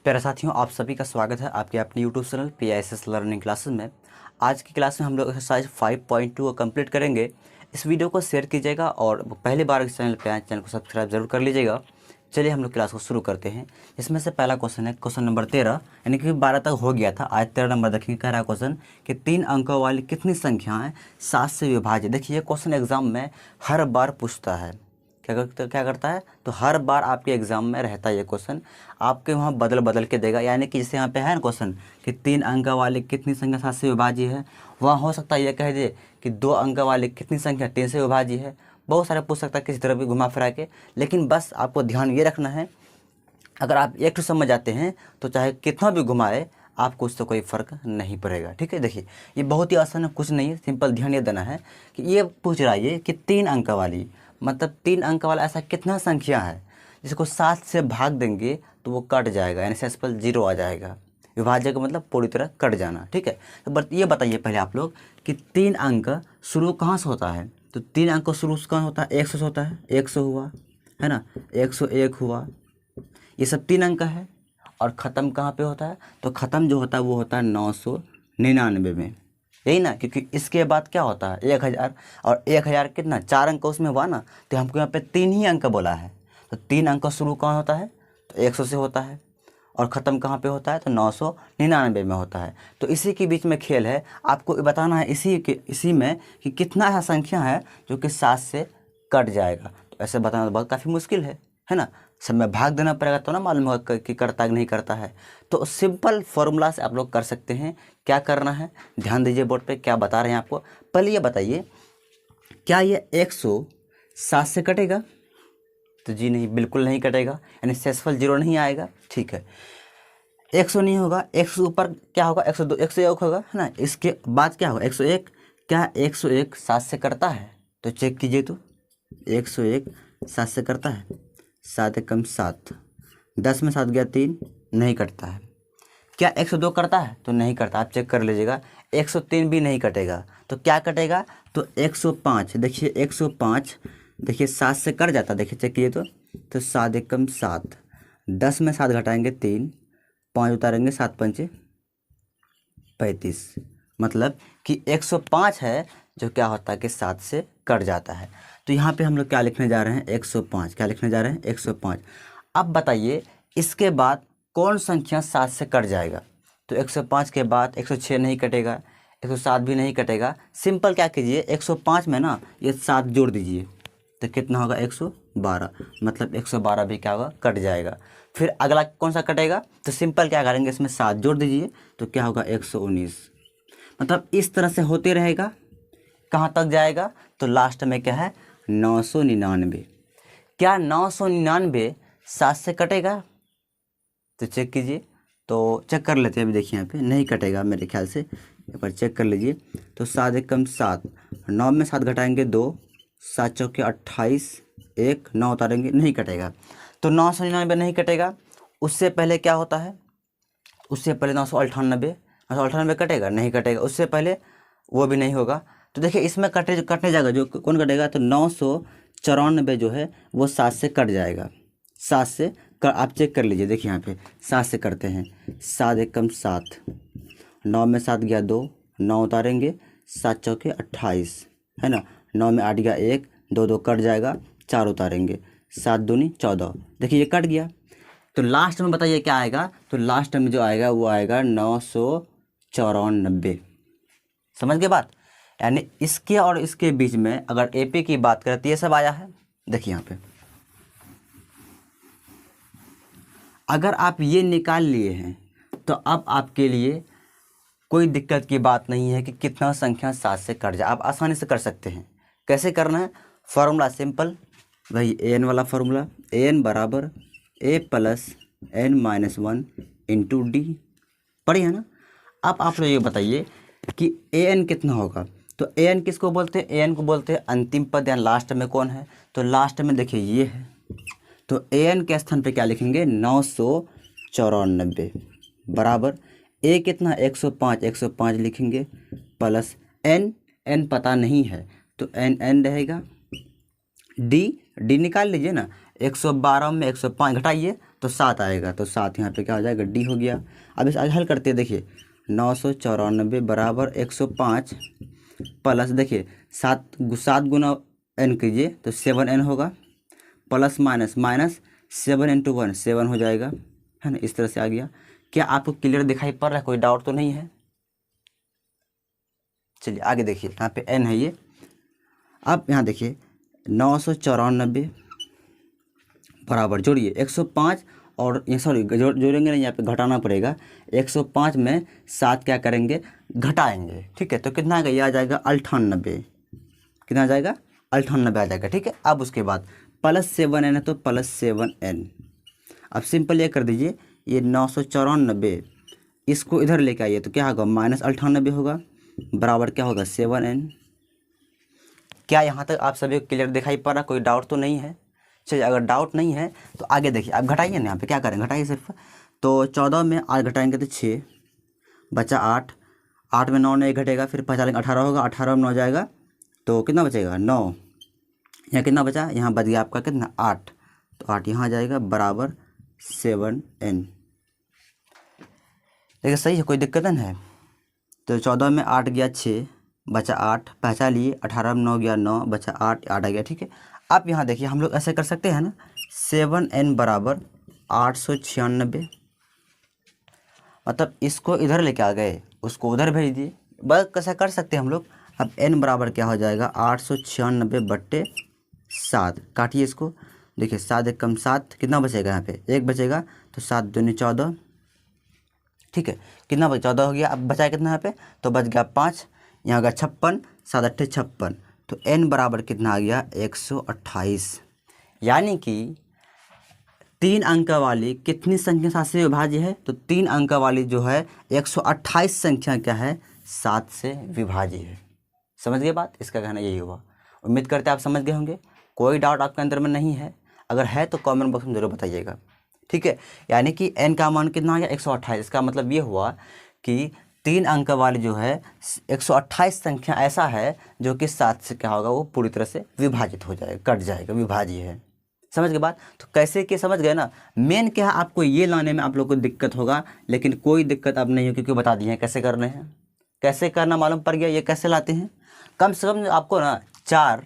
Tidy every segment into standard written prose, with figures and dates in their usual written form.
प्यारे साथियों, आप सभी का स्वागत है आपके अपने YouTube channel PISS learning classes में। आज की क्लास में हम लोग एक्सरसाइज 5.2 को कंप्लीट करेंगे। इस वीडियो को शेयर कीजिएगा और पहली बार इस चैनल पे आए चैनल को सब्सक्राइब जरूर कर लीजिएगा। चलिए हम लोग क्लास को शुरू करते हैं। इसमें से पहला क्वेश्चन है क्वेश्चन नंबर 13, यानी कि 12 तक हो गया था, आज 13 नंबर देखेंगे। कह रहा है क्वेश्चन कि 3 अंकों वाली कितनी संख्याएँ 7 से विभाजित। देखिए ये क्वेश्चन एग्जाम में हर बार पूछता है। क्या करता है, तो हर बार आपके एग्जाम में रहता है ये क्वेश्चन। आपके वहाँ बदल बदल के देगा, यानी कि जैसे यहाँ पे है ना क्वेश्चन कि 3 अंक वाली कितनी संख्या 7 से विभाज्य है, वहाँ हो सकता है ये कह दे कि 2 अंक वाली कितनी संख्या 3 से विभाज्य है। बहुत सारे पूछ सकता है किसी तरह भी घुमा फिरा के, लेकिन बस आपको ध्यान ये रखना है, अगर आप एक तो समझ जाते हैं तो चाहे कितना भी घुमाए आपको उससे कोई फ़र्क नहीं पड़ेगा। ठीक है, देखिए ये बहुत ही आसान है, कुछ नहीं है, सिंपल ध्यान ये देना है कि ये पूछ रहा है ये कि 3 अंक वाली, मतलब 3 अंक वाला ऐसा कितना संख्या है जिसको 7 से भाग देंगे तो वो कट जाएगा, यानी सेंसिबल 0 आ जाएगा। विभाज्य का मतलब पूरी तरह कट जाना। ठीक है, तो ये बताइए पहले आप लोग कि 3 अंक शुरू कहाँ से होता है। तो 3 अंक शुरू कहाँ होता है, 100 से होता है। 100 हुआ है ना, 101 हुआ, ये सब 3 अंक है। और ख़त्म कहाँ पे होता है, तो ख़त्म जो होता है वो होता है 999 में, यही ना, क्योंकि इसके बाद क्या होता है 1000, और 1000 कितना 4 अंक उसमें हुआ ना, तो हमको यहाँ पे 3 ही अंक बोला है। तो 3 अंक शुरू कहाँ होता है, तो 100 से होता है, और ख़त्म कहाँ पे होता है, तो 999 में होता है। तो इसी के बीच में खेल है, आपको बताना है इसी में कि कितना ऐसा संख्या है जो कि 7 से कट जाएगा। तो ऐसे बताना तो बहुत काफ़ी मुश्किल है ना, सब में भाग देना पड़ेगा तो ना मालूम होगा कि करता है कि नहीं करता है। तो सिंपल फॉर्मूला से आप लोग कर सकते हैं। क्या करना है, ध्यान दीजिए बोर्ड पे क्या बता रहे हैं आपको। पहले ये बताइए, क्या ये 107 से कटेगा, तो जी नहीं, बिल्कुल नहीं कटेगा, यानी सेंसिबल 0 नहीं आएगा। ठीक है, 100 नहीं होगा, 100 ऊपर क्या होगा, 102, 101 होगा, है ना। इसके बाद क्या होगा, 101, क्या 101 7 से करता है, तो चेक कीजिए। तो 101 7 से करता है, 7 एकम 7, 10 में 7 गया 3, नहीं कटता है। क्या 102 करता है, तो नहीं करता, आप चेक कर लीजिएगा। 103 भी नहीं कटेगा, तो क्या कटेगा, तो 105। देखिए 105, देखिए 7 से कट जाता, देखिए चेक कीजिए। तो 7 एकम 7, 10 में 7 घटाएंगे 3, 5 उतारेंगे 7 पंचे 35, मतलब कि 105 है जो क्या होता है कि 7 से कट जाता है। तो यहाँ पे हम लोग क्या लिखने जा रहे हैं, 105। क्या लिखने जा रहे हैं, 105। अब बताइए इसके बाद कौन संख्या 7 से कट जाएगा। तो 105 के बाद 106 नहीं कटेगा, 107 भी नहीं कटेगा। सिंपल क्या कीजिए, 105 में ना ये 7 जोड़ दीजिए, तो कितना होगा 112, मतलब 112 भी क्या होगा, कट जाएगा। फिर अगला कौन सा कटेगा, तो सिंपल क्या करेंगे, इसमें 7 जोड़ दीजिए, तो क्या होगा 119। मतलब इस तरह से होते रहेगा, कहाँ तक जाएगा, तो लास्ट में क्या है 999। क्या 999 7 से कटेगा, तो चेक कीजिए। तो चेक कर लेते हैं, अभी देखिए यहाँ पे नहीं कटेगा मेरे ख्याल से, एक बार चेक कर लीजिए। तो 7 एकम 7, 9 में 7 घटाएंगे 2, 7 चौके 28, 1 9 उतारेंगे, नहीं कटेगा। तो 999 नहीं कटेगा। उससे पहले क्या होता है, उससे पहले 998 कटेगा, नहीं कटेगा। उससे पहले वो भी नहीं होगा। तो देखिए इसमें कटने जाएगा, जो कौन कटेगा, तो 994 जो है वो 7 से कट जाएगा। 7 से आप चेक कर लीजिए, देखिए यहाँ पे 7 से करते हैं। 7 एकम 7, 9 में 7 गया 2, 9 उतारेंगे, 7 चौके 28, है ना। 9 में 8 गया 1, 2 2 कट जाएगा, 4 उतारेंगे, 7 दूनी 14, देखिए ये कट गया। तो लास्ट में बताइए क्या आएगा, तो लास्ट में जो आएगा वो आएगा 994। समझ गए बात, यानी इसके और इसके बीच में अगर एपी की बात करें तो ये सब आया है। देखिए यहाँ पे अगर आप ये निकाल लिए हैं तो अब आपके लिए कोई दिक्कत की बात नहीं है कि कितना संख्या 7 से कट जाए, आप आसानी से कर सकते हैं। कैसे करना है, फार्मूला सिंपल, वही an वाला फार्मूला, an बराबर a plus n-1 into D, पढ़ी है ना। अब आप लोग ये बताइए कि an कितना होगा, तो an किसको बोलते हैं, an को बोलते हैं अंतिम पद, या लास्ट में कौन है, तो लास्ट में देखिए ये है। तो an के स्थान पे क्या लिखेंगे, 994 बराबर a कितना 105, 105 लिखेंगे, प्लस n पता नहीं है तो n रहेगा, डी निकाल लीजिए ना। 112 में 105 घटाइए तो 7 आएगा, तो 7 यहाँ पे क्या हो जाएगा, डी हो गया। अब इस आज हल करते हैं, देखिए 994 बराबर 105 प्लस, देखिए 7 गुना एन कीजिए तो 7n होगा, प्लस माइनस माइनस 7 × 1 7 हो जाएगा, है ना। इस तरह से आ गया। क्या आपको क्लियर दिखाई पड़ रहा है, कोई डाउट तो नहीं है? चलिए आगे देखिए, यहाँ पे n है ये। अब यहाँ देखिए 994 बराबर जोड़िए 105 और ये सॉरी जोड़ेंगे नहीं, यहाँ पे घटाना पड़ेगा। 105 में 7 क्या करेंगे, घटाएंगे, ठीक है। तो कितना आएगा, ये आ जाएगा 98, कितना आ जाएगा, 98 आ जाएगा, ठीक है। अब उसके बाद प्लस 7n है तो प्लस 7n। अब सिंपल ये कर दीजिए, ये 994 इसको इधर लेके आइए तो क्या होगा, माइनस 98 होगा, बराबर क्या होगा 7n। क्या यहाँ तक आप सभी को क्लियर दिखाई पड़ रहा, कोई डाउट तो नहीं है? चलिए अगर डाउट नहीं है तो आगे देखिए, आप घटाइए ना, यहाँ पे क्या करें, घटाइए सिर्फ। तो 14 में 8 घटाएंगे तो 6 बचा 8, 8 में 9 नहीं घटेगा, फिर 5 लेंगे 18 होगा, 18 में 9 जाएगा तो कितना बचेगा 9। यहाँ कितना बचा, यहाँ बच गया आपका कितना 8, तो 8 यहाँ आ जाएगा बराबर 7n। देखिए सही है, कोई दिक्कत नहीं है। तो 14 में 8 गया 6 बचा 8, पहचान लिए, 18 में 9 गया 9 बचा 8 8 आ गया, ठीक है। अब यहाँ देखिए हम लोग ऐसे कर सकते हैं ना, 7n बराबर 896, मतलब इसको इधर लेके आ गए, उसको उधर भेज दिए, बस कैसा कर सकते हैं हम लोग। अब n बराबर क्या हो जाएगा 896/7, काटिए इसको, देखिए 7 एक कम 7, कितना बचेगा यहाँ पे 1 बचेगा, तो 7 दूनी 14, ठीक है। कितना बचा 14 हो गया। अब बचाया कितना यहाँ पे, तो बच गया 5, यहाँ गया 56, 7 8 56, तो n बराबर कितना आ गया 128। यानी कि 3 अंक वाली कितनी संख्या 7 से विभाज्य है, तो 3 अंक वाली जो है 128 संख्या क्या है, 7 से विभाज्य है। समझ गए बात, इसका कहना यही हुआ। उम्मीद करते हैं आप समझ गए होंगे, कोई डाउट आपके अंदर में नहीं है। अगर है तो कमेंट बॉक्स में ज़रूर बताइएगा, ठीक है। यानी कि n का मान कितना आ गया 128, इसका मतलब ये हुआ कि 3 अंक वाली जो है 128 संख्या ऐसा है जो कि 7 से क्या होगा, वो पूरी तरह से विभाजित हो जाएगा, कट जाएगा, विभाज्य है। समझ गए बात। तो कैसे कि समझ गए ना, मेन क्या है, आपको ये लाने में आप लोग को दिक्कत होगा, लेकिन कोई दिक्कत अब नहीं हो, क्योंकि बता दिए हैं कैसे करने हैं, कैसे करना मालूम पड़ गया, ये कैसे लाते हैं। कम से कम आपको ना 4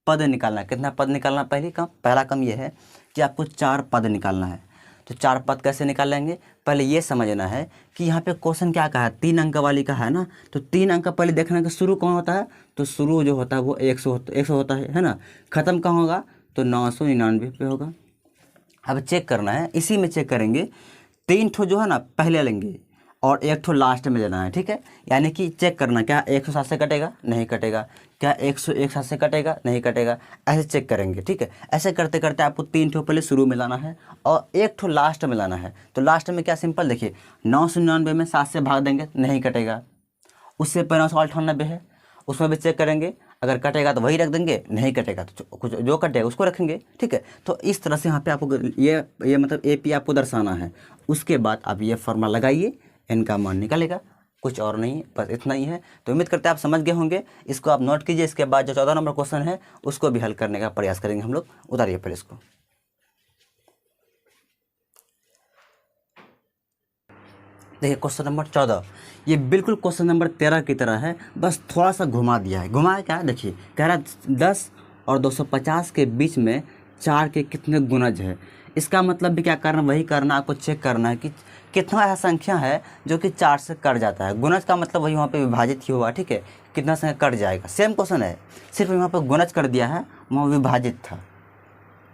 पद निकालना है। कितना पद निकालना, पहला काम ये है कि आपको 4 पद निकालना है। तो 4 पद कैसे निकाल लेंगे, पहले ये समझना है कि यहाँ पे क्वेश्चन क्या कहा है, 3 अंक वाली का है ना, तो 3 अंक पहले देखना कि शुरू कौन होता है, तो शुरू जो होता है वो 100 होता है ना। ख़त्म कहाँ होगा, तो 999 पे होगा। अब चेक करना है, इसी में चेक करेंगे, 3 ठो जो है ना पहले लेंगे और 1 ठो लास्ट में लेना है, ठीक है। यानी कि चेक करना, क्या 107 से कटेगा, नहीं कटेगा, क्या 101 7 से कटेगा, नहीं कटेगा, ऐसे चेक करेंगे, ठीक है। ऐसे करते करते आपको 3 ठो पहले शुरू में लाना है और 1 ठो लास्ट में लाना है। तो लास्ट में क्या, सिंपल देखिए 999 में 7 से भाग देंगे, नहीं कटेगा। उससे पहले 998 है, उसमें भी चेक करेंगे, अगर कटेगा तो वही रख देंगे, नहीं कटेगा तो कुछ जो कटेगा उसको रखेंगे, ठीक है। तो इस तरह से यहाँ पे आपको ये मतलब AP आपको दर्शाना है। उसके बाद आप ये फॉर्मूला लगाइए, n का मान निकलेगा, कुछ और नहीं, बस इतना ही है। तो उम्मीद करते हैं आप समझ गए होंगे, इसको आप नोट कीजिए। इसके बाद जो 14 नंबर क्वेश्चन है उसको भी हल करने का प्रयास करेंगे हम लोग। उतारिए पहले इसको। देखिए क्वेश्चन नंबर 14, ये बिल्कुल क्वेश्चन नंबर 13 की तरह है, बस थोड़ा सा घुमा दिया है। घुमाया क्या, देखिए कह रहा 10 और 250 के बीच में 4 के कितने गुणज है। इसका मतलब भी क्या करना, वही करना, आपको चेक करना है कि कितना ऐसा संख्या है जो कि 4 से कट जाता है। गुणज का मतलब वही वहाँ पे विभाजित ही हुआ, ठीक है, कितना संख्या कट जाएगा। सेम क्वेश्चन है, सिर्फ यहाँ पे गुणज कर दिया है, वहाँ विभाजित था,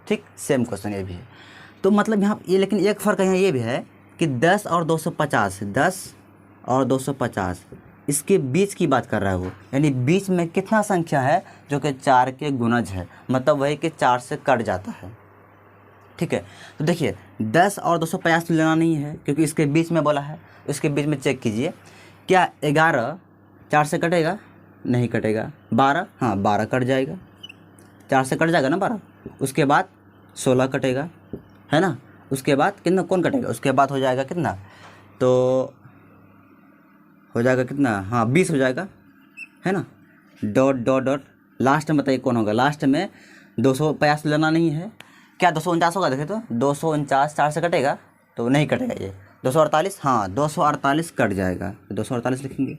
ठीक। सेम क्वेश्चन ये भी है। तो मतलब यहाँ ये, लेकिन एक फ़र्क यहाँ ये भी है कि 10 और 250, 10 और 250 इसके बीच की बात कर रहा है वो, यानी बीच में कितना संख्या है जो कि 4 के गुणज है, मतलब वही कि 4 से कट जाता है, ठीक है। तो देखिए 10 और 250 लेना नहीं है, क्योंकि इसके बीच में बोला है। इसके बीच में चेक कीजिए, क्या 11 4 से कटेगा, नहीं कटेगा। 12, हाँ 12 कट जाएगा, 4 से कट जाएगा ना 12। उसके बाद 16 कटेगा, है ना। उसके बाद कितना कौन कटेगा, उसके बाद हो जाएगा कितना, तो हो जाएगा कितना, हाँ 20 हो जाएगा, है ना। डॉट डॉट डॉट लास्ट में बताइए कौन होगा, लास्ट में 250 लेना नहीं है, क्या 249 होगा? देखे तो 249 4 से कटेगा तो नहीं कटेगा ये 248, हाँ 248 कट जाएगा, 248 लिखेंगे।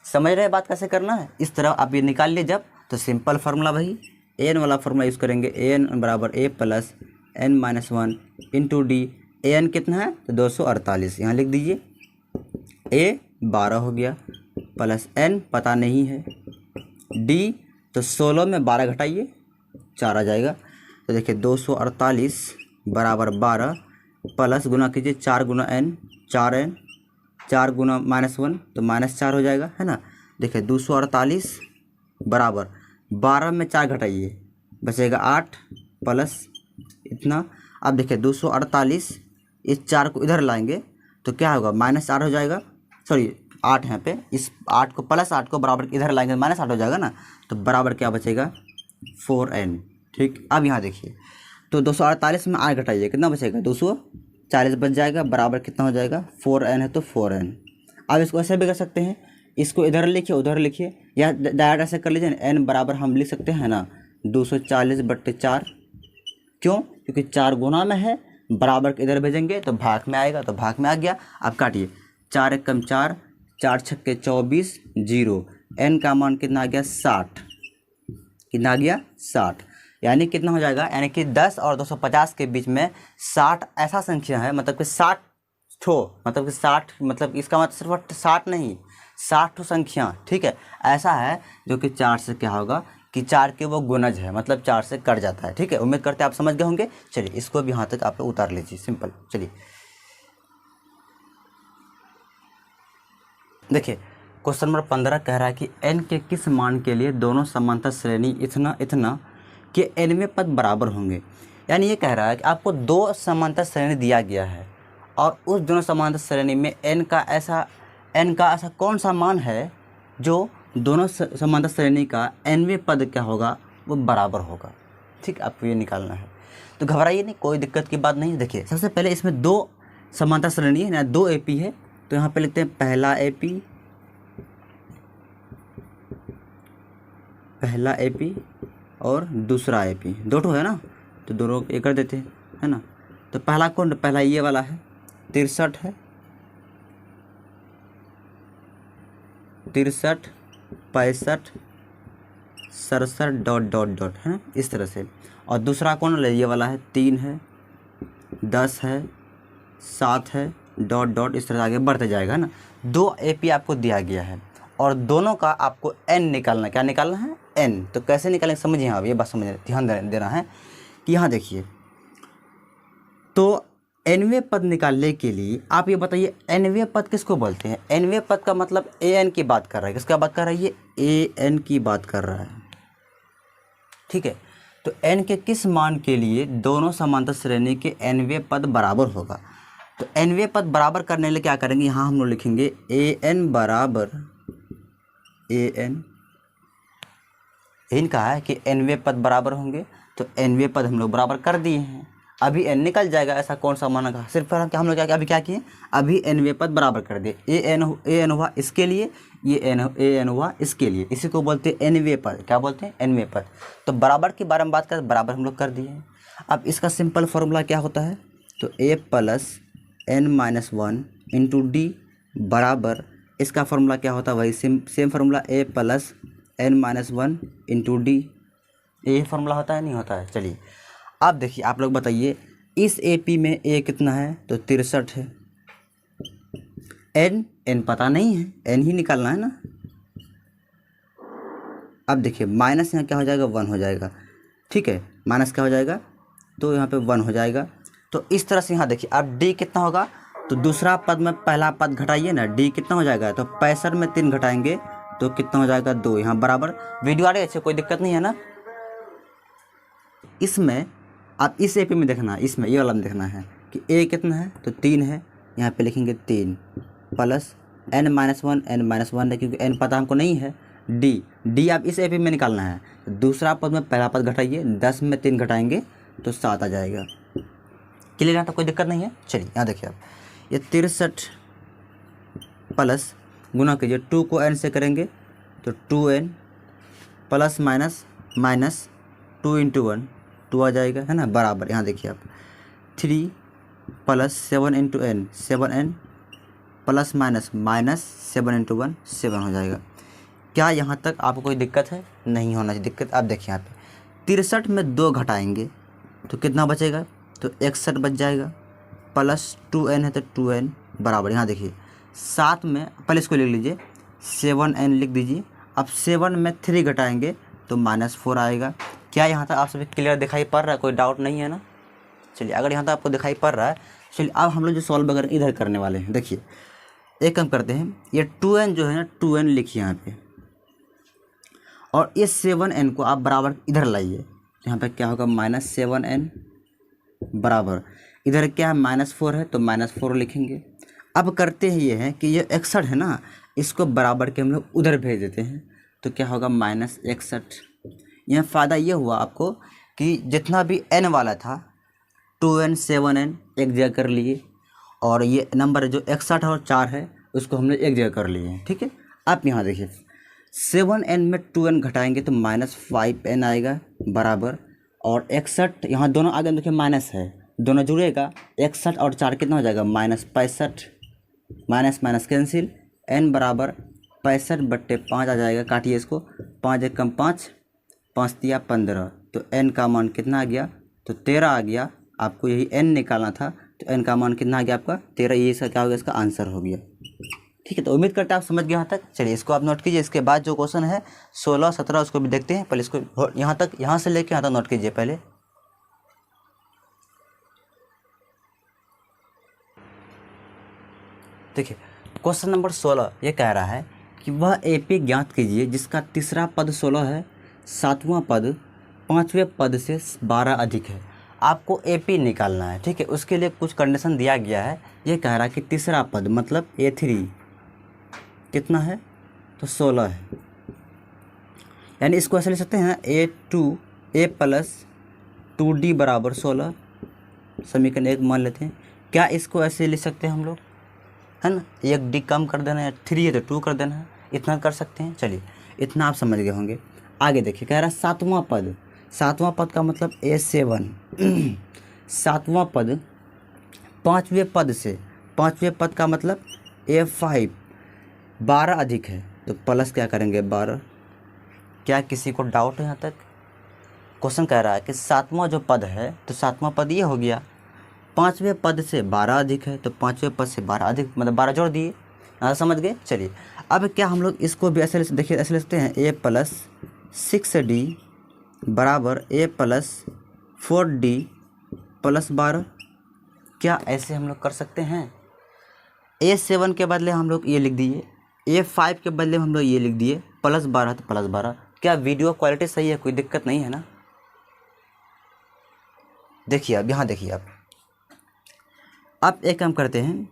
समझ रहे हैं बात कैसे करना है? इस तरह आप ये निकाल लिए जब, तो सिंपल फार्मूला वही एन वाला फार्मूला यूज़ करेंगे, एन बराबर A plus N minus one into D. N कितना है? तो 248, यहाँ लिख दीजिए। ए 12 हो गया प्लस एन पता नहीं है, डी तो 16 में 12 घटाइए 4 आ जाएगा। तो देखिए 248 बराबर 12 प्लस गुना कीजिए 4 गुना एन, 4 एन, 4 गुना -1 तो -4 हो जाएगा, है ना। देखिए 248 बराबर 12 में 4 घटाइए बचेगा 8 प्लस इतना। अब देखिए 248 इस 4 को इधर लाएंगे तो क्या होगा? -8 हो जाएगा, सॉरी 8 यहाँ पे, इस 8 को प्लस 8 को बराबर इधर लाएंगे -8 हो जाएगा ना, तो बराबर क्या बचेगा? 4n। ठीक, अब यहाँ देखिए तो 248 में 8 घटाइए कितना बचेगा? 240 बच जाएगा, बराबर कितना हो जाएगा? 4n है तो 4n। अब इसको ऐसे भी कर सकते हैं, इसको इधर लिखिए उधर लिखिए, या डायरेक्ट ऐसे कर लीजिए ना, n बराबर हम लिख सकते हैं ना 240/4। क्यों? क्योंकि 4 गुना में है, बराबर के इधर भेजेंगे तो भाग में आएगा, तो भाग में आ गया। अब काटिए, 4 एकम 4, 4 छक्के 24, 0। n का मान कितना आ गया? 60। कितना आ गया? 60। यानी कितना हो जाएगा? यानी कि 10 और 250 के बीच में 60 ऐसा संख्या है, मतलब कि 60 ठो, मतलब कि 60, मतलब इसका मतलब सिर्फ 60 नहीं, 60 ठो संख्या, ठीक है, ऐसा है जो कि 4 से क्या होगा कि 4 के वो गुणज है, मतलब 4 से कट जाता है। ठीक है, उम्मीद करते हैं आप समझ गए होंगे। चलिए इसको भी यहाँ तक आप लोग उतार लीजिए, सिंपल। चलिए देखिए क्वेश्चन नंबर 15 कह रहा है कि n के किस मान के लिए दोनों समांतर श्रेणी इतना इतना के nवें पद बराबर होंगे। यानी ये कह रहा है कि आपको दो समांतर श्रेणी दिया गया है और उस दोनों समांतर श्रेणी में n का ऐसा कौन सा मान है जो दोनों समांतर श्रेणी का nवें पद क्या होगा? वो बराबर होगा। ठीक, आपको ये निकालना है, तो घबराइए नहीं, कोई दिक्कत की बात नहीं है। देखिए सबसे पहले इसमें दो समांतर श्रेणी है ना, 2 AP है, तो यहाँ पे लिखते हैं पहला AP और दूसरा AP, दो ठो है ना, तो दोनों ये कर देते हैं, है ना। तो पहला कौन? पहला ये वाला है, 63 है, 63, 65, 67 डॉट डॉट डॉट, है ना, इस तरह से। और दूसरा कौन है? ये वाला है, 3 है, 10 है, 7 है, डॉट डॉट, इस तरह आगे बढ़ते जाएगा ना। 2 AP आपको दिया गया है और दोनों का आपको n निकालना है। क्या निकालना है? n। तो कैसे निकालेंगे समझिए, आप ये बात समझ ध्यान देना है कि यहाँ देखिए, तो nवें पद निकालने के लिए आप ये बताइए nवें पद किसको बोलते हैं? nवें पद का मतलब an की बात कर रहा है। किसका बात कर रहा है? ये an की बात कर रहा है। ठीक है, तो n के किस मान के लिए दोनों समांतर श्रेणी के nवें पद बराबर होगा? तो nवें पद बराबर करने के लिए क्या करेंगे? यहाँ हम लोग लिखेंगे an बराबर an। यही कहा है कि nवें पद बराबर होंगे, तो nवें पद हम लोग बराबर कर दिए हैं। अभी n निकल जाएगा, ऐसा कौन सा मान का? सिर्फ हम लोग क्या अभी क्या किए? अभी nवें पद बराबर कर दिए। an हुआ इसके लिए, ये an हुआ इसके लिए, इसी को बोलते हैं nवें पद। क्या बोलते हैं? nवें पद। तो बराबर के बारे में बात करें, बराबर हम लोग कर दिए हैं। अब इसका सिंपल फॉर्मूला क्या होता है? तो a plus n-1 into D बराबर, इसका फॉर्मूला क्या होता है? वही same formula, a plus n-1 into D. ये फार्मूला होता है नहीं होता है? चलिए अब देखिए, आप लोग बताइए इस AP में a कितना है? तो 63 है। n पता नहीं है, n ही निकालना है ना। अब देखिए माइनस यहाँ क्या हो जाएगा? 1 हो जाएगा। ठीक है, माइनस क्या हो जाएगा? तो यहाँ पे 1 हो जाएगा। तो इस तरह से यहाँ देखिए, अब d कितना होगा? तो दूसरा पद में पहला पद घटाइए ना, d कितना हो जाएगा? तो 65 में 3 घटाएंगे तो कितना हो जाएगा? 2। यहाँ बराबर। वीडियो आ रही है अच्छे, कोई दिक्कत नहीं है ना। इसमें आप इस AP में देखना, इसमें ये वाला में देखना है कि a कितना है? तो 3 है, यहाँ पे लिखेंगे 3 प्लस n-1 है, क्योंकि n पता हमको नहीं है। d आप इस AP में निकालना है। दूसरा पद में पहला पद घटाइए, 10 में 3 घटाएंगे तो 7 आ जाएगा। क्लियर है? तो कोई दिक्कत नहीं है। चलिए यहाँ देखिए, आप ये 63 प्लस गुना कीजिए, 2 को n से करेंगे तो 2n प्लस माइनस 2 इंटू 1 2 आ जाएगा, है ना, बराबर यहाँ देखिए आप 3 plus 7 into n 7n plus minus minus 7 into 1 7 हो जाएगा। क्या यहाँ तक आपको कोई दिक्कत है? नहीं होना चाहिए दिक्कत। आप देखिए यहाँ पे 63 में 2 घटाएंगे तो कितना बचेगा? तो 61 बच जाएगा, प्लस 2n है तो 2n बराबर यहाँ देखिए 7 में, पहले इसको लिख लीजिए 7n लिख दीजिए। अब 7 में 3 घटाएंगे तो -4 आएगा। क्या यहाँ तक आप सभी क्लियर दिखाई पड़ रहा है? कोई डाउट नहीं है ना? चलिए, अगर यहाँ तक आपको दिखाई पड़ रहा है, चलिए अब हम लोग जो सॉल्व वगैरह इधर करने वाले हैं। देखिए एक काम करते हैं, ये 2n जो है ना 2n लिखिए यहाँ पे, और ये 7n को आप बराबर इधर लाइए। यहाँ पे क्या होगा? -7n बराबर इधर क्या है? -4 है तो -4 लिखेंगे। अब करते हैं ये है कि ये 61 है ना, इसको बराबर के हम लोग उधर भेज देते हैं तो क्या होगा? -61। यह फ़ायदा ये हुआ आपको कि जितना भी n वाला था 2n 7n एक जगह कर लिए, और ये नंबर जो 61 और 4 है उसको हमने एक जगह कर लिए हैं। ठीक है, आप यहाँ देखिए 7n में 2n घटाएंगे तो -5n आएगा बराबर, और 61 यहाँ दोनों आगे देखिए माइनस है, दोनों जुड़ेगा 61 और 4 कितना हो जाएगा? -65, माइनस माइनस कैंसिल, n बराबर 65/5 आ जाएगा। काटिए इसको, 5 एक कम 5, 5 तिया 15, तो n का मान कितना आ गया? तो 13 आ गया। आपको यही n निकालना था, तो n का मान कितना आ गया आपका? 13। ये इसका क्या हो गया? इसका आंसर हो गया। ठीक है, तो उम्मीद करते हैं आप समझ गए यहाँ तक। चलिए इसको आप नोट कीजिए। इसके बाद जो क्वेश्चन है 16 17 उसको भी देखते हैं। पहले इसको यहाँ तक, यहाँ से लेके यहाँ तक नोट कीजिए पहले। देखिए क्वेश्चन नंबर 16 ये कह रहा है कि वह एपी ज्ञात कीजिए जिसका तीसरा पद 16 है, सातवां पद पाँचवें पद से 12 अधिक है। आपको एपी निकालना है। ठीक है, उसके लिए कुछ कंडीशन दिया गया है। ये कह रहा है कि तीसरा पद मतलब A3 कितना है? तो 16 है, यानी इसको ऐसे लिख सकते हैं A प्लस 2D बराबर 16, समीकरण 1 मान लेते हैं। क्या इसको ऐसे लिख सकते हैं हम लोग, है ना? 1D कम कर देना है, 3 है तो 2 कर देना है, इतना कर सकते हैं। चलिए इतना आप समझ गए होंगे। आगे देखिए कह रहा है सातवां पद, सातवां पद का मतलब A7 सातवां पद पाँचवें पद से, पाँचवें पद का मतलब A5 12 अधिक है, तो प्लस क्या करेंगे? 12। क्या किसी को डाउट है यहाँ तक? क्वेश्चन कह रहा है कि सातवां जो पद है तो सातवां पद ये हो गया, पाँचवें पद से 12 अधिक है तो पाँचवें पद से 12 अधिक मतलब 12 जोड़ दिए। समझ गए? चलिए अब क्या हम लोग इसको भी ऐसे देखिए, ऐसे लिखते हैं A प्लस 6D बराबर A प्लस 4D प्लस 12। क्या ऐसे हम लोग कर सकते हैं? A7 के बदले हम लोग ये लिख दिए, A5 के बदले हम लोग ये लिख दिए, प्लस 12 तो प्लस 12। क्या वीडियो क्वालिटी सही है? कोई दिक्कत नहीं है ना? देखिए अब यहाँ देखिए आप एक काम करते हैं,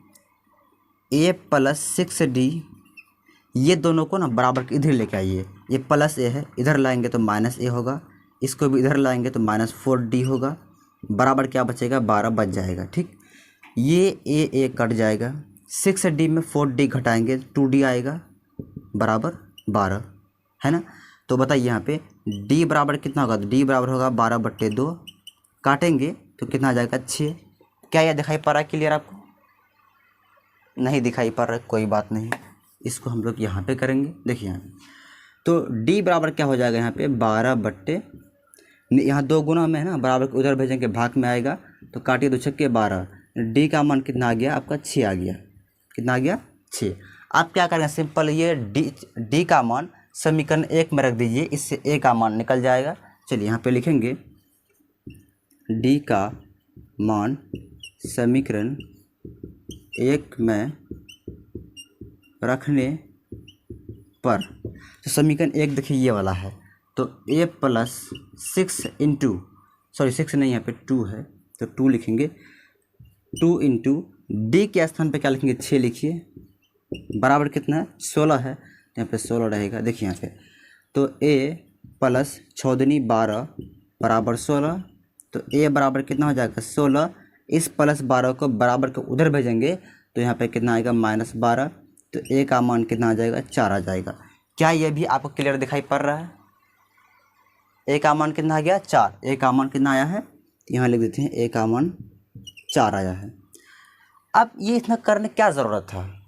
A प्लस 6D ये दोनों को ना बराबर इधर लेके आइए। ये प्लस A है, इधर लाएंगे तो -A होगा, इसको भी इधर लाएंगे तो -4D होगा, बराबर क्या बचेगा? 12 बच जाएगा। ठीक, ये A कट जाएगा, 6D में 4D घटाएंगे 2D आएगा बराबर 12, है ना? तो बताइए यहाँ पे D बराबर कितना होगा? तो D बराबर होगा 12/2, काटेंगे तो कितना आ जाएगा? 6। क्या यह दिखाई पड़ रहा है क्लियर आपको? नहीं दिखाई पड़ रहा है, कोई बात नहीं, इसको हम लोग यहाँ पे करेंगे। देखिए यहाँ तो D बराबर क्या हो जाएगा? यहाँ पे 12/, यहाँ 2 गुना में है ना, बराबर को उधर भेजेंगे भाग में आएगा, तो काटिए 2 छक्के 12। D का मान कितना आ गया आपका? 6 आ गया। कितना आ गया? 6। आप क्या करेंगे? सिंपल ये D का मान समीकरण 1 में रख दीजिए, इससे A का मान निकल जाएगा। चलिए यहाँ पे लिखेंगे D का मान समीकरण 1 में रखने पर, तो समीकरण 1 देखिए ये वाला है, तो A प्लस 6 इंटू, सॉरी 6 नहीं, यहाँ पे 2 है तो 2 लिखेंगे, 2 इंटू D के स्थान पे क्या लिखेंगे? 6 लिखिए, बराबर कितना है? 16 है, यहाँ पे 16 रहेगा। देखिए यहाँ पे तो A प्लस 6 दूनी 12 बराबर 16, तो A बराबर कितना हो जाएगा? 16। इस प्लस 12 को बराबर को उधर भेजेंगे तो यहाँ पे कितना आएगा? -12, तो A का मान कितना आ जाएगा? 4 आ जाएगा। क्या ये भी आपको क्लियर दिखाई पड़ रहा है? ए का मान कितना आ गया 4, ए का मान कितना आया है, यहाँ लिख देते हैं ए का मान 4 आया है। अब ये इतना करने क्या ज़रूरत था,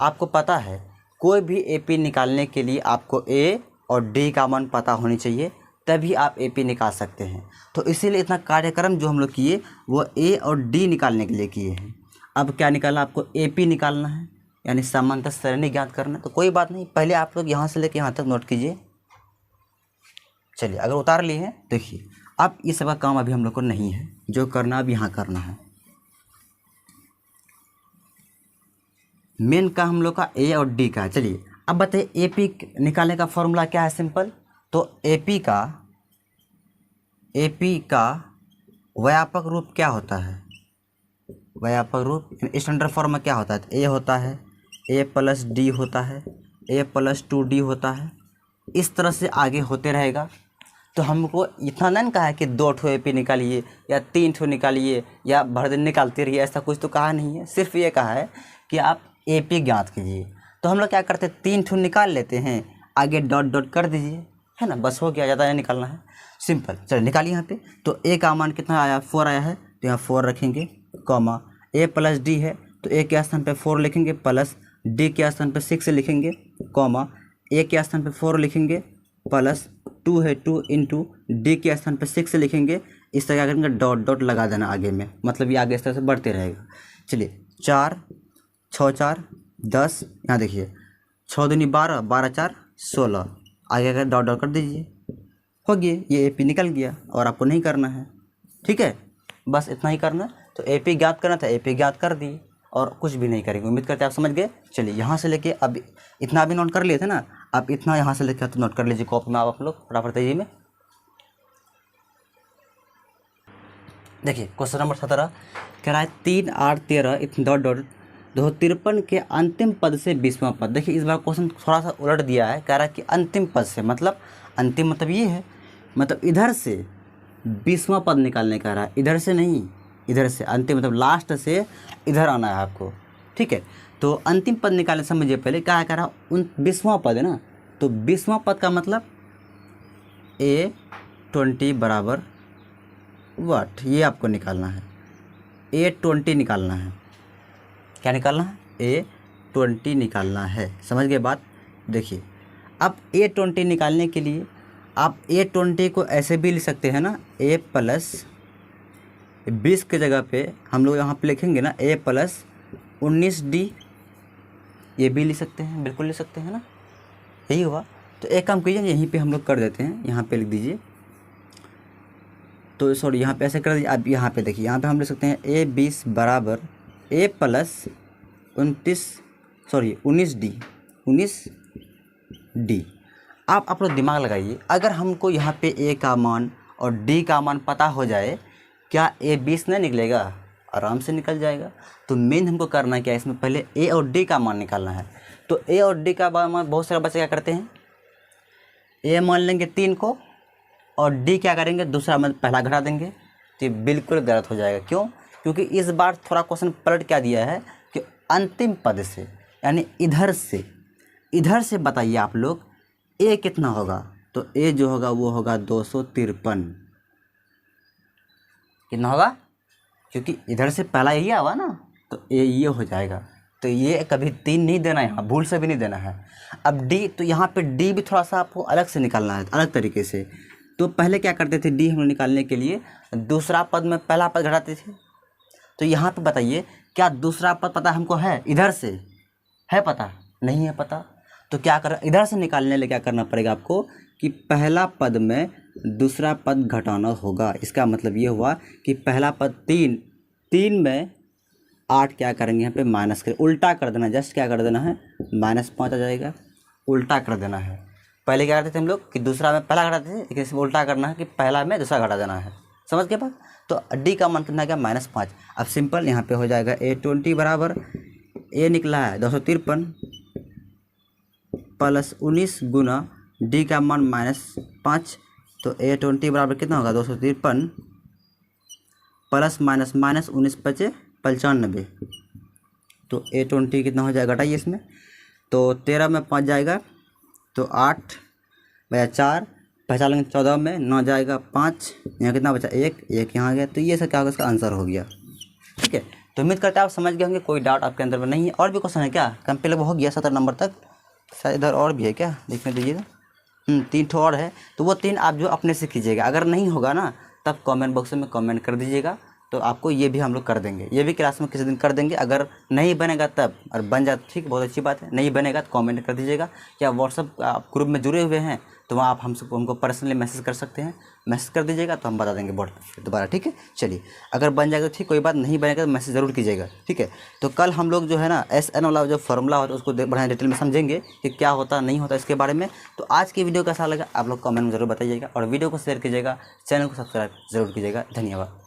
आपको पता है कोई भी एपी निकालने के लिए आपको ए और डी का मान पता होनी चाहिए, तभी आप एपी निकाल सकते हैं। तो इसीलिए इतना कार्यक्रम जो हम लोग किए वो ए और डी निकालने के लिए किए हैं। अब क्या निकालना, आपको एपी निकालना है, यानी समांतर श्रेणी ज्ञात करना है। तो कोई बात नहीं, पहले आप लोग यहाँ से लेके यहाँ तक नोट कीजिए। चलिए अगर उतार लिए हैं, देखिए अब ये सब का काम अभी हम लोग को नहीं है, जो करना अब यहाँ करना है। मेन का हम लोग का ए और डी का है। चलिए अब बताइए एपी निकालने का फॉर्मूला क्या है, सिंपल। तो एपी का व्यापक रूप क्या होता है, व्यापक रूप स्टैंडर्ड फॉर्म में क्या होता है, ए होता है, ए प्लस डी होता है, ए प्लस 2d होता है, इस तरह से आगे होते रहेगा। तो हमको इतना नहीं कहा है कि 2 ठो एपी निकालिए या 3 ठो निकालिए या भर दिन निकालते रहिए, ऐसा कुछ तो कहा नहीं है। सिर्फ ये कहा है कि आप एपी ज्ञात कीजिए। तो हम लोग क्या करते हैं, 3 ठो निकाल लेते हैं, आगे डॉट डॉट कर दीजिए, है ना, बस हो गया, ज़्यादा नहीं निकालना है, सिंपल। चलो निकालिए यहाँ पे। तो ए का मान कितना आया, 4 आया है, तो यहाँ 4 रखेंगे, कॉमा ए प्लस डी है तो ए के स्थान पे 4 लिखेंगे, प्लस डी के स्थान पे 6 लिखेंगे, कॉमा ए के स्थान पे 4 लिखेंगे, प्लस 2 है 2 इंटू डी के स्थान पे 6 लिखेंगे। इस तरह क्या करेंगे, डॉट डॉट लगा देना आगे में, मतलब ये आगे इस तरह से बढ़ते रहेगा। चलिए 4 6 4 10, यहाँ देखिए 6 दूनी 12, 12 4 16, आगे का डॉट डॉट कर दीजिए, हो गया, ये एपी निकल गया। और आपको नहीं करना है, ठीक है, बस इतना ही करना। तो एपी ज्ञात करना था, एपी ज्ञात कर दी और कुछ भी नहीं करेंगे। उम्मीद करते हैं आप समझ गए। चलिए यहाँ से लेके अब इतना भी नोट कर लिए थे ना, आप इतना यहाँ से लेके तो नोट कर लीजिए कॉपी में, आप लोग फटाफट तेजी में। देखिए क्वेश्चन नंबर 17 कह रहा है 3 8 13 डॉट डॉट 253 के अंतिम पद से 20वां पद। देखिए इस बार क्वेश्चन थोड़ा सा उलट दिया है, कह रहा है कि अंतिम पद से, मतलब अंतिम मतलब ये है, मतलब इधर से 20वां पद निकालने कह रहा है, इधर से नहीं, इधर से अंतिम मतलब लास्ट से इधर आना है आपको, ठीक है। तो अंतिम पद निकालने समझिए पहले क्या कह रहा है, 20वां पद है ना, तो 20वां पद का मतलब A20 बराबर वाट, ये आपको निकालना है, A20 निकालना है। क्या निकालना है, A20 निकालना है, समझ गए बात। देखिए अब A20 निकालने के लिए आप A20 को ऐसे भी लिख सकते हैं ना, A प्लस 20 के जगह पे हम लोग यहाँ पे लिखेंगे ना A प्लस 19D, ये भी लिख सकते हैं, बिल्कुल लिख सकते हैं ना, यही हुआ। तो एक काम कीजिए, यहीं पे हम लोग कर देते हैं, यहाँ पे लिख दीजिए, तो सॉरी यहाँ पे ऐसे कर दीजिए। अब यहाँ पे देखिए, यहाँ पे हम लिख सकते हैं A20 बराबर A प्लस 19D। आप लोग दिमाग लगाइए, अगर हमको यहाँ पे A का मान और D का मान पता हो जाए, क्या A20 नहीं निकलेगा, आराम से निकल जाएगा। तो मेन हमको करना है क्या, इसमें पहले A और D का मान निकालना है। तो A और D का मान बहुत सारे बच्चे क्या करते हैं, A मान लेंगे 3 को और D क्या करेंगे, दूसरा मान पहला घटा देंगे, तो ये बिल्कुल गलत हो जाएगा। क्यों, क्योंकि इस बार थोड़ा क्वेश्चन पलट क्या दिया है कि अंतिम पद से, यानी इधर से बताइए आप लोग A कितना होगा। तो A जो होगा वो होगा 253, कितना होगा, क्योंकि इधर से पहला यही आवा ना, तो A ये हो जाएगा। तो ये कभी 3 नहीं देना है, यहाँ भूल से भी नहीं देना है। अब D, तो यहाँ पे D भी थोड़ा सा आपको अलग से निकालना है, अलग तरीके से। तो पहले क्या करते थे, D हम लोग निकालने के लिए दूसरा पद में पहला पद घटाते थे। तो यहाँ पे बताइए क्या दूसरा पद पता हमको है, इधर से है पता, नहीं है पता। तो क्या कर, इधर से निकालने के लिए क्या करना पड़ेगा आपको कि पहला पद में दूसरा पद घटाना होगा। इसका मतलब ये हुआ कि पहला पद 3 में 8 क्या करेंगे, यहाँ पे माइनस कर, उल्टा कर देना, जस्ट क्या कर देना है, -5 आ जाएगा, उल्टा कर देना है। पहले क्या करते थे हम लोग कि दूसरा में पहला घटाते थे, लेकिन इसमें उल्टा करना है कि पहला में दूसरा घटा देना है, समझ के बाद। तो D का मान कितना गया, -5। अब सिंपल यहाँ पे हो जाएगा A20 बराबर A निकला है 253 प्लस 19 गुना D का मान -5। तो A20 बराबर कितना होगा, 253 प्लस माइनस 19 × 5 = 95। तो A20 कितना हो जाएगा, घटाइए इसमें, तो 13 में 5 जाएगा, तो 8/4 पहचान लेंगे 14 में 9 जाएगा 5, यहाँ कितना बचा 1, 1 यहाँ आ गया। तो ये सब क्या होगा, इसका आंसर हो गया। ठीक है, तो उम्मीद करते हैं आप समझ गए होंगे, कोई डाउट आपके अंदर में नहीं है। और भी क्वेश्चन है क्या? कम पे लगभग हो गया 17 नंबर तक, शायद इधर और भी है क्या, देखने दीजिएगा। 3 ठो और है, तो वो 3 आप जो अपने से कीजिएगा। अगर नहीं होगा ना तब कमेंट बॉक्स में कमेंट कर दीजिएगा, तो आपको ये भी हम लोग कर देंगे, ये भी क्लास में किसी दिन कर देंगे। अगर नहीं बनेगा तब, और बन जाए ठीक, बहुत अच्छी बात है। नहीं बनेगा तो कमेंट कर दीजिएगा, या व्हाट्सअप आप ग्रुप में जुड़े हुए हैं तो वहाँ आप हमको पर्सनली मैसेज कर सकते हैं। मैसेज कर दीजिएगा तो हम बता देंगे बोर्ड पर दोबारा। ठीक है, चलिए अगर बन जाएगा तो ठीक, कोई बात नहीं बनेगा तो मैसेज ज़रूर कीजिएगा। ठीक है, तो कल हम लोग जो है ना SN वाला जो फार्मूला होता है उसको बढ़िया डिटेल में समझेंगे कि क्या होता नहीं होता इसके बारे में। तो आज की वीडियो कैसा लगा आप लोग कमेंट में ज़रूर बताइएगा, और वीडियो को शेयर कीजिएगा, चैनल को सब्सक्राइब ज़रूर कीजिएगा। धन्यवाद।